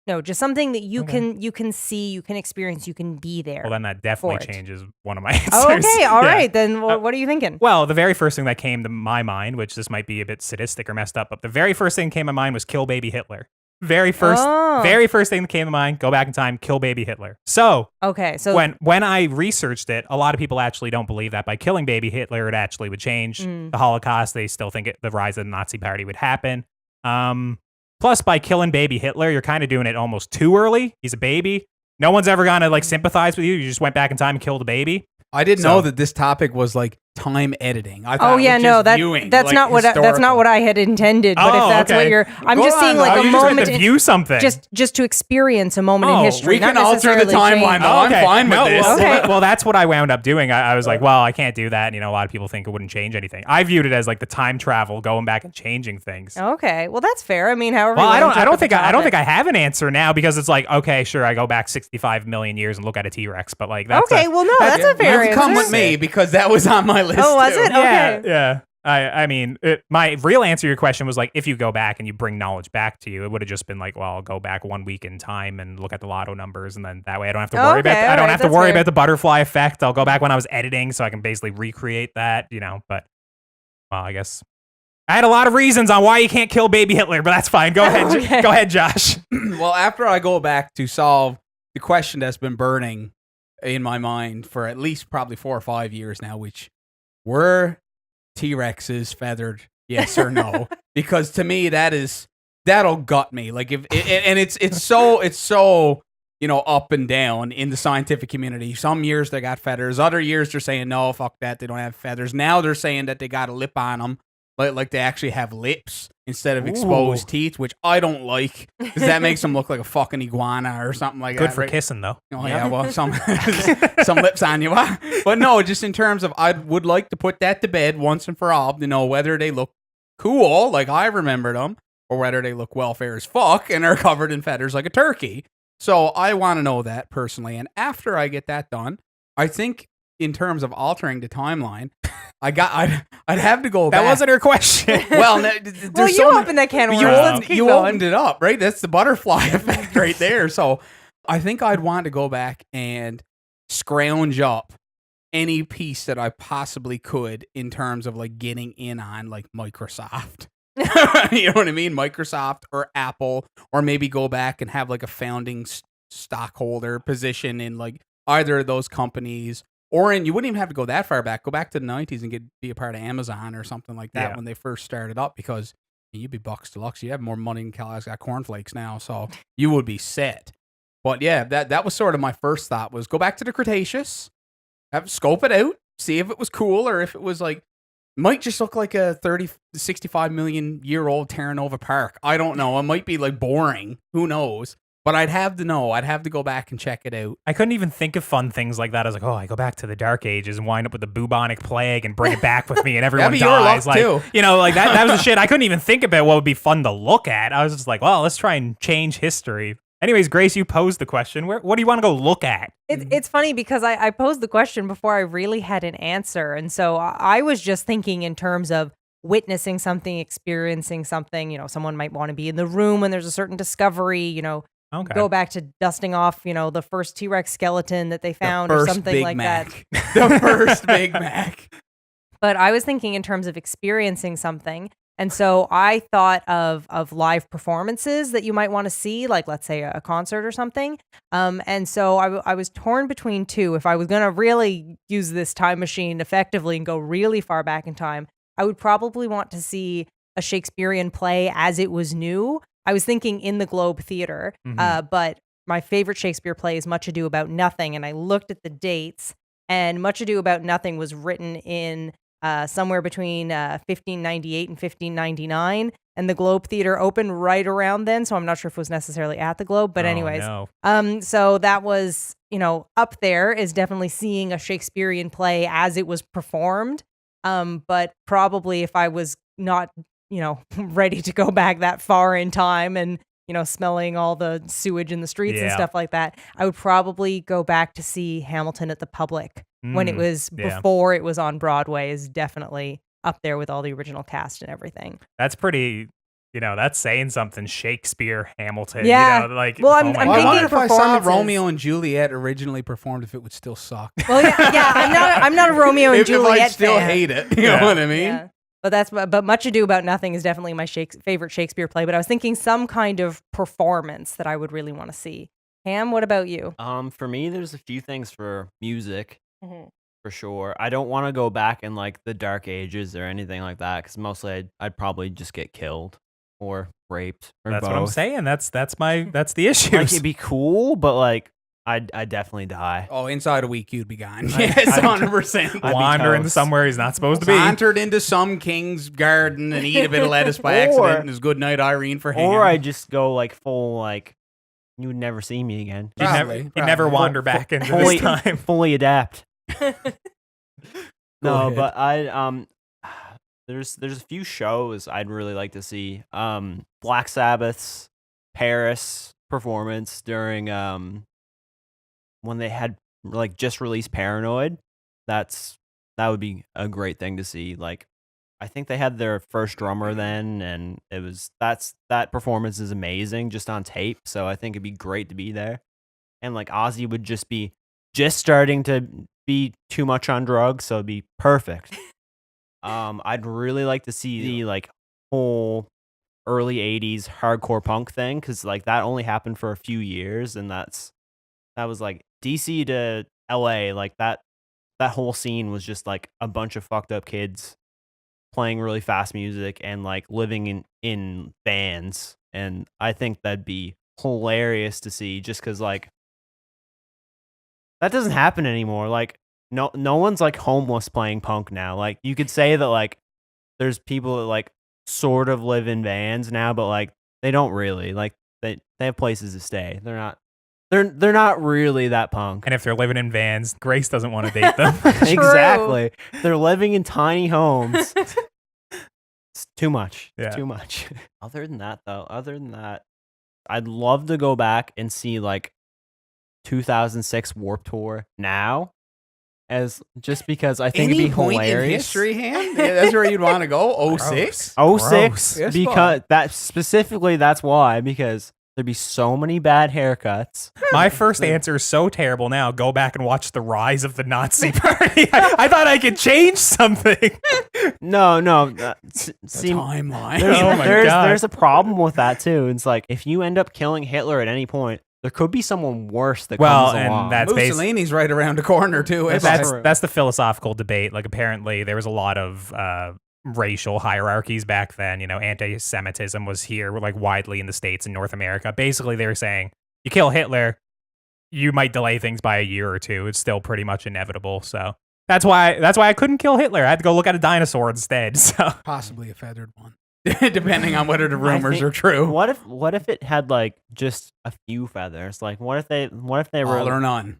No, just something that you Okay. can see, you can experience, you can be there. Well, then that definitely for it. changes one of my answers. Oh, okay, all right. Yeah. Then what are you thinking? Well, the very first thing that came to my mind, which this might be a bit sadistic or messed up, but the very first thing that came to mind was kill baby Hitler. Very first thing that came to mind, go back in time, kill baby Hitler. So Okay, so when I researched it, a lot of people actually don't believe that by killing baby Hitler, it actually would change the Holocaust. They still think the rise of the Nazi Party would happen. Plus, by killing baby Hitler, you're kind of doing it almost too early. He's a baby. No one's ever gonna like sympathize with you. You just went back in time and killed a baby. I didn't So- know that this topic was like time editing. I thought Oh it yeah, was no, just viewing, that's like, not what I had intended. But if Oh, that's what okay. you're, I'm Go just on, seeing though. like Oh, a you just meant moment, to view something. just to experience a moment Oh, in history. we can not alter the necessarily timeline, change. though. I'm fine with No, this. Well, well, that's what I wound up doing. I was like, well, I can't do that. And, a lot of people think it wouldn't change anything. I viewed it as like the time travel, going back and changing things. Okay, well that's fair. I mean, however. Well, you I wanna don't interpret think the I have an answer now because it's like, okay, sure, I go back 65 million years and look at a T-Rex, but like that's Okay, well, no, that's a fair You've come answer. with me because that was on my list. Oh, was too. it? Okay. yeah. I mean, my real answer to your question was like, if you go back and you bring knowledge back to you, it would have just been like, well, I'll go back 1 week in time and look at the lotto numbers, and then that way I don't have to worry Okay, about I don't alright, have to that's worry fair. about the butterfly effect. I'll go back when I was editing, so I can basically recreate that, But well, I guess I had a lot of reasons on why you can't kill baby Hitler, but that's fine. Go ahead, Okay. go ahead, Josh. Well, after I go back to solve the question that's been burning in my mind for at least probably 4 or 5 years now, which were T-Rexes feathered, yes or no? Because to me, that'll gut me. Like and it's so up and down in the scientific community. Some years they got feathers, other years they're saying no, fuck that, they don't have feathers. Now they're saying that they got a lip on them. Like they actually have lips instead of exposed teeth, which I don't like because that makes them look like a fucking iguana or something like Good that. for right? kissing though. Oh yeah, well some lips on you, huh? But no, just in terms of I would like to put that to bed once and for all. Whether they look cool like I remember them, or whether they look welfare as fuck and are covered in feathers like a turkey. So I want to know that personally. And after I get that done, I think in terms of altering the timeline, I'd have to go back. That wasn't her question. Well, Well, there's you so many- opened that can of worms. you Let's opened, keep you going. opened it up, right? That's the butterfly effect right there. So I think I'd want to go back and scrounge up any piece that I possibly could in terms of like getting in on like Microsoft. You know what I mean? Microsoft or Apple, or maybe go back and have like a founding stockholder position in like either of those companies. Or you wouldn't even have to go that far back. Go back to the 90s and be a part of Amazon or something like that Yeah. when they first started up, because you'd be bucks deluxe. You have more money than Kellogg's got cornflakes now, so you would be set. But yeah, that was sort of my first thought, was go back to the Cretaceous, scope it out, see if it was cool or if it was like, might just look like a 30 to 65 million year old Terra Nova Park. I don't know. It might be like boring. Who knows? But I'd have to know. I'd have to go back and check it out. I couldn't even think of fun things like that. I was like, oh, I go back to the Dark Ages and wind up with the bubonic plague and bring it back with me, and everyone That'd be your dies. luck, Like, too. like that was the shit. I couldn't even think about what would be fun to look at. I was just like, well, let's try and change history. Anyways, Grace, you posed the question. What do you want to go look at? It's funny because I posed the question before I really had an answer. And so I was just thinking in terms of witnessing something, experiencing something. Someone might want to be in the room when there's a certain discovery, Okay. go back to dusting off, the first T-Rex skeleton that they found The or first something Big like Mac. that. The first Big Mac. But I was thinking in terms of experiencing something. And so I thought of live performances that you might want to see, like let's say a concert or something. And so I was torn between two. If I was going to really use this time machine effectively and go really far back in time, I would probably want to see a Shakespearean play as it was new. I was thinking in the Globe Theater, but my favorite Shakespeare play is Much Ado About Nothing. And I looked at the dates, and Much Ado About Nothing was written in somewhere between 1598 and 1599, and the Globe Theater opened right around then. So I'm not sure if it was necessarily at the Globe, but anyways, no. so that was up there is definitely seeing a Shakespearean play as it was performed. But probably if I was not ready to go back that far in time and smelling all the sewage in the streets and Yeah. stuff like that. I would probably go back to see Hamilton at the Public when it was yeah. before it was on Broadway. Is definitely up there with all the original cast and everything. That's pretty. That's saying something. Shakespeare, Hamilton. Yeah. Like. Well, I'm oh my thinking I God. wonder if I saw performances. Romeo and Juliet originally performed, if it would still suck. Well, yeah, I'm not a Romeo and if Juliet I'd still fan. hate it. You Yeah. know what I mean? Yeah. But Much Ado About Nothing is definitely my favorite Shakespeare play. But I was thinking some kind of performance that I would really want to see. Ham, what about you? For me, there's a few things for music Mhm. for sure. I don't want to go back in like the dark ages or anything like that because mostly I'd probably just get killed or raped or That's both. what I'm saying. That's the issue. Like it'd be cool, but like I'd definitely die. Oh, inside a week you'd be gone. I- Yes, I'd- 100%. I'd be Wandering toast. somewhere he's not supposed to be. Sauntered into some king's garden and eat a bit of lettuce by accident, Or- and it's good night, Irene, for him. Or I just go like full like you would never see me again. You'd Probably, never probably. wander back into fully, this time. fully adapt. Go No, ahead. but I there's a few shows I'd really like to see. Black Sabbath's Paris performance during when they had like just released Paranoid. That would be a great thing to see. Like I think they had their first drummer then, and that performance is amazing just on tape. So I think it'd be great to be there. And like Ozzy would just be starting to be too much on drugs, so it'd be perfect. I'd really like to see the like whole early 80s hardcore punk thing because like that only happened for a few years, and that was like DC to LA, like that whole scene was just like a bunch of fucked up kids playing really fast music and like living in bands, and I think that'd be hilarious to see just because like that doesn't happen anymore. Like no one's like homeless playing punk now. Like you could say that like there's people that like sort of live in vans now, but like they don't really. Like they have places to stay. They're not really that punk. And if they're living in vans, Grace doesn't want to date them. Exactly. They're living in tiny homes. It's too much. Yeah. It's too much. Other than that, I'd love to go back and see like 2006 Warped Tour now, as just because I think Any it'd be point hilarious. in history, Han? Yeah, that's where you'd want to go. 06? Oh Gross. 06 Yes, because that specifically that's why, because there'd be so many bad haircuts. My first answer is so terrible now. Go back and watch the rise of the Nazi party. I thought I could change something. No, The see, timeline. Oh my God. there's a problem with that too. It's like if you end up killing Hitler at any point, there could be someone worse that Well, comes and along. that's Mussolini's right around the corner, too. that's the philosophical debate. Like apparently there was a lot of racial hierarchies back then. Anti-Semitism was here like widely in the States and North America. Basically, they were saying you kill Hitler, you might delay things by a year or two. It's still pretty much inevitable. So that's why I couldn't kill Hitler. I had to go look at a dinosaur instead. So Possibly a feathered one. Depending on whether the I rumors think- are true. What if it had like just a few feathers? Like what if they were All or none.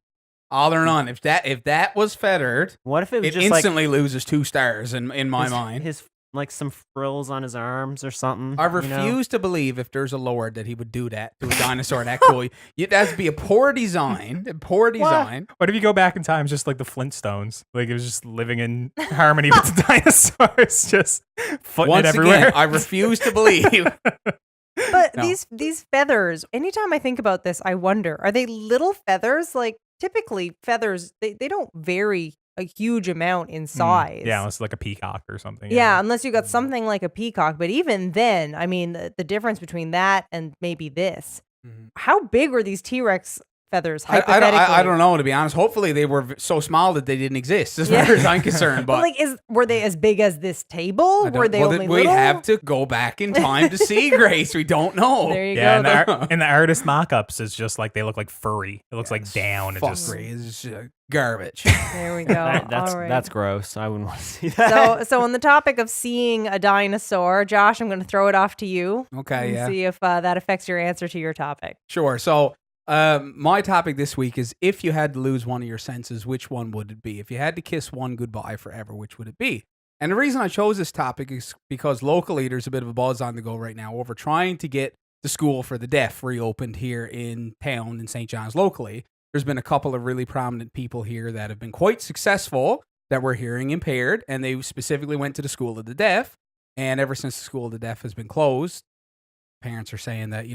All or none. If that was feathered, what if it was it just instantly loses 2 stars in my like mind. his like some frills on his arms or something? I you know? refuse to believe if there's a lord that he would do that to a dinosaur that cool. That'd be a poor design. Poor design. what if you go back in time, just like the Flintstones? Like it was just living in harmony with the dinosaurs, just footing Once it everywhere. again, I refuse to believe. But No. these feathers, anytime I think about this, I wonder, are they little feathers? Like typically feathers, they don't vary a huge amount in size. Yeah, it's like a peacock or something. Yeah, unless you got something like a peacock. But even then, I mean, the difference between that and maybe this, how big were these T-Rex feathers, hypothetically? I don't know, to be honest. Hopefully they were so small that they didn't exist, as Yeah. far as I'm concerned. But But like, were they as big as this table? Were they only we'd little? have to go back in time to see, Grace. We don't know. There you Yeah, go. and the artist mock-ups is just like they look like furry. It looks like down. It Fuck, just Grace. It's just garbage. There we go. That's All right. that's gross. I wouldn't want to see that. So on the topic of seeing a dinosaur, Josh, I'm going to throw it off to you. Okay, and yeah. See if that affects your answer to your topic. Sure. So, my topic this week is if you had to lose one of your senses, which one would it be? If you had to kiss one goodbye forever, which would it be? And the reason I chose this topic is because locally there's a bit of a buzz on the go right now over trying to get the school for the deaf reopened here in town in St. John's locally, there's been a couple of really prominent people here that have been quite successful that were hearing impaired, and they specifically went to the school of the deaf. And ever since the school of the deaf has been closed, parents are saying that,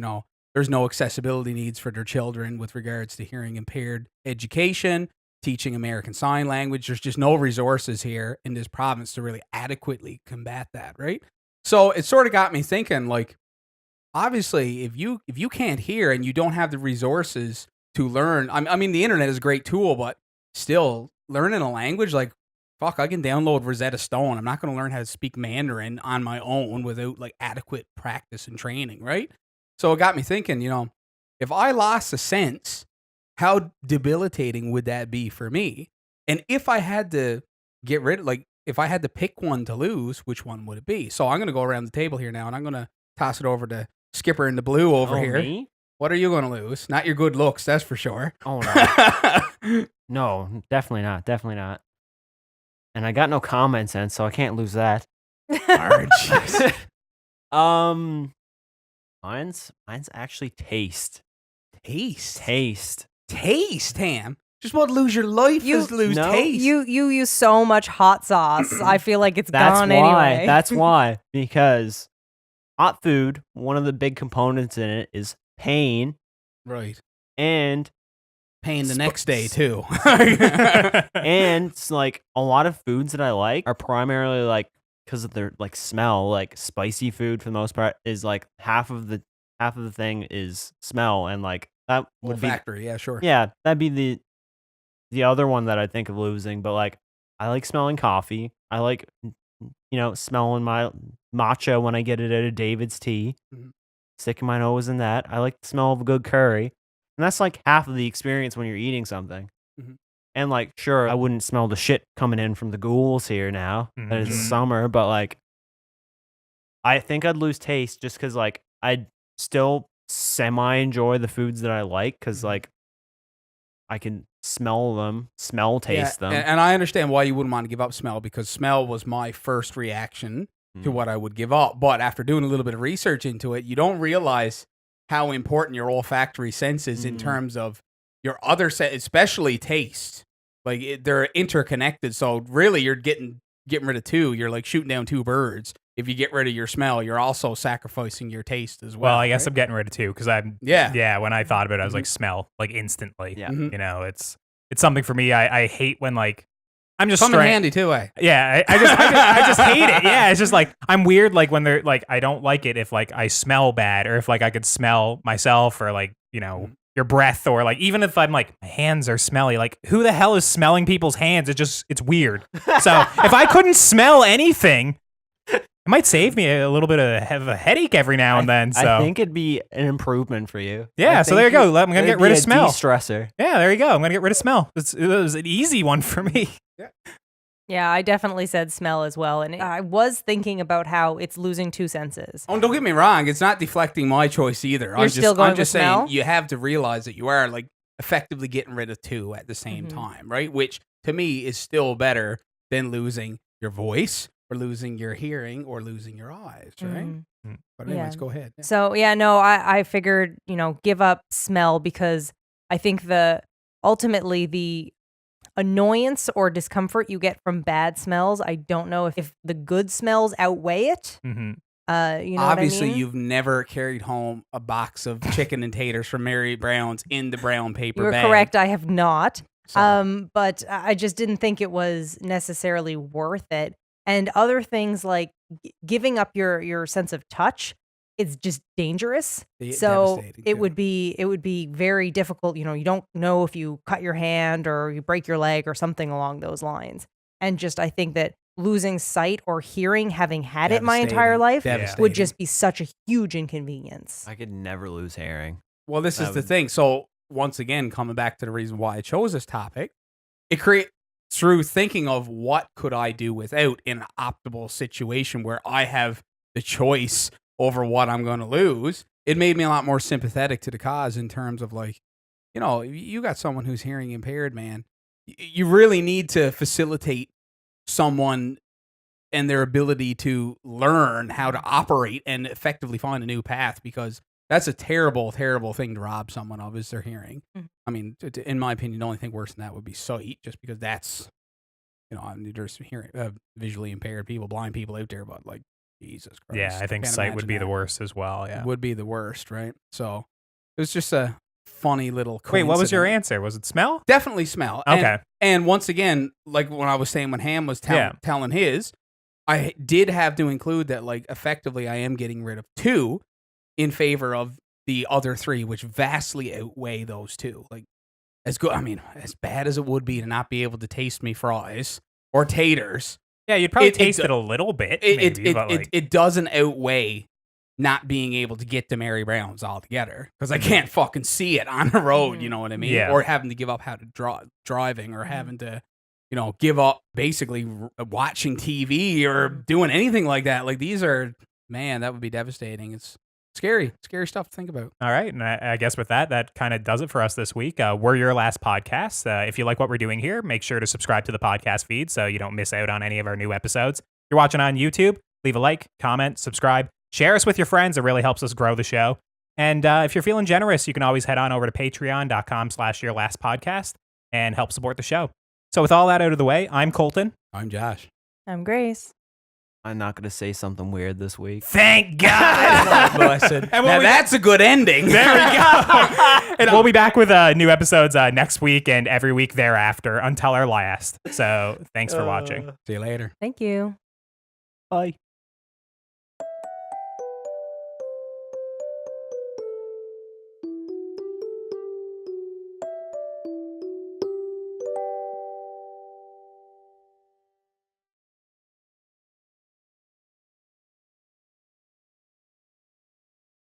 there's no accessibility needs for their children with regards to hearing impaired education, teaching American Sign Language. There's just no resources here in this province to really adequately combat that, right? So it sort of got me thinking, like, obviously, if you can't hear and you don't have the resources to learn, I mean, the internet is a great tool, but still, learning a language, like, fuck, I can download Rosetta Stone. I'm not going to learn how to speak Mandarin on my own without, like, adequate practice and training, right? So it got me thinking, if I lost a sense, how debilitating would that be for me? And if I had to get rid of, like, if I had to pick one to lose, which one would it be? So I'm going to go around the table here now, and I'm going to toss it over to Skipper in the blue over here. Me? What are you going to lose? Not your good looks, that's for sure. Oh no. No, definitely not. Definitely not. And I got no common sense, so I can't lose that. Jeez. Mine's actually taste. Taste. Taste. Ham. Just want to lose your life is lose No. taste. You use so much hot sauce. I feel like it's That's gone why. anyway. That's why. Because hot food, one of the big components in it is pain, Right. and Pain the next day, too. and it's like a lot of foods that I like are primarily like because of their like smell. Like spicy food for the most part is like half of the thing is smell, and like that would be Factory, yeah, sure. yeah, that'd be the other one that I think of losing. But like I like smelling coffee. I like smelling my matcha when I get it at a David's tea. Mhm. Sticking my nose in that. I like the smell of a good curry. And that's like half of the experience when you're eating something. Mhm. And like, sure, I wouldn't smell the shit coming in from the ghouls here now that it's Mhm. summer, but like, I think I'd lose taste just because like I'd still semi enjoy the foods that I like because like I can smell them, taste them. And I understand why you wouldn't want to give up smell, because smell was my first reaction to what I would give up. But after doing a little bit of research into it, you don't realize how important your olfactory sense is in terms of your other sense, especially taste. Like they're interconnected. So really, you're getting rid of two. You're like shooting down two birds. If you get rid of your smell, you're also sacrificing your taste as well. Well, I guess right? I'm getting rid of two because I'm Yeah. When I thought about it, I was like smell like instantly. Yeah. Mhm. It's something for me. I hate when like I'm just Come in straight. handy too, eh? Yeah, I just hate it. Yeah, it's just like I'm weird. Like when they're like, I don't like it if like I smell bad, or if like I could smell myself, or like your breath, or like even if I'm like my hands are smelly. Like who the hell is smelling people's hands? It's weird. So if I couldn't smell anything, it might save me a little bit of a headache every now and then. So I think it'd be an improvement for you. yeah, I so there you think go. I'm gonna it'd get rid be of a smell. De-stressor. Yeah, there you go. I'm gonna get rid of smell. It was an easy one for me. Yeah, I definitely said smell as well. And I was thinking about how it's losing two senses. Oh, don't get me wrong. It's not deflecting my choice either. You're still going I'm just with saying smell? you have to realize that you are like effectively getting rid of two at the same Mm-hmm. time, right? Which to me is still better than losing your voice or losing your hearing or losing your eyes, right? Mhm. But anyways, Yeah. go ahead. Yeah. So yeah, no, I figured, give up smell because I think ultimately the annoyance or discomfort you get from bad smells, I don't know if the good smells outweigh it. Mm-hmm. Obviously, what I mean? you've never carried home a box of chicken and taters from Mary Brown's in the brown paper You're bag. correct, I have not. So- But I just didn't think it was necessarily worth it. And other things like giving up your sense of touch, it's just dangerous. So Devastating, it too. would be very difficult. You don't know if you cut your hand or you break your leg or something along those lines. And just I think that losing sight or hearing, having had it my entire life, Devastating. would just be such a huge inconvenience. I could never lose hearing. Well, this is That the would- thing. So once again, coming back to the reason why I chose this topic, it creates through thinking of what could I do without in an optimal situation where I have the choice over what I'm going to lose. It made me a lot more sympathetic to the cause in terms of like, you got someone who's hearing impaired, man. You really need to facilitate someone and their ability to learn how to operate and effectively find a new path, because That's a terrible, terrible thing to rob someone of, is their hearing. Mhm. I mean, in my opinion, the only thing worse than that would be sight, just because that's, I mean, there's hearing, visually impaired people, blind people out there, but like, Jesus Christ. Yeah, I think Can't sight would imagine be the that. worst as well. Yeah. It would be the worst, right? So it was just a funny little Wait, what was your coincidence. answer? Was it smell? Definitely smell. Okay. And once again, like when I was saying when Ham was Yeah. telling his, I did have to include that, like, effectively I am getting rid of 2 in favor of the other 3, which vastly outweigh those 2. Like, as good, I mean, as bad as it would be to not be able to taste me fries or taters, Yeah, you'd probably It- it taste do- it a little bit. it maybe, but like, it doesn't outweigh not being able to get to Mary Brown's altogether, because I can't fucking see it on the road. You know what I mean? Yeah. Or having to give up how to driving, or having to, give up basically watching TV or doing anything like that. Like, these are, man, that would be devastating. It's scary stuff to think about. all right. And I guess with that kind of does it for us this week. We're your last podcast. If you like what we're doing here, make sure to subscribe to the podcast feed so you don't miss out on any of our new episodes. If you're watching on YouTube, leave a like, comment, subscribe, share us with your friends. It really helps us grow the show. And if you're feeling generous, you can always head on over to patreon.com/yourlastpodcast and help support the show. So with all that out of the way, I'm Colton. I'm Josh. I'm Grace. I'm not gonna say something weird this week. Thank God. Blessed. And Now we'll be- that's a good ending. There we go. And we'll be back with new episodes next week and every week thereafter until our last. So thanks for watching. See you later. Thank you. Bye.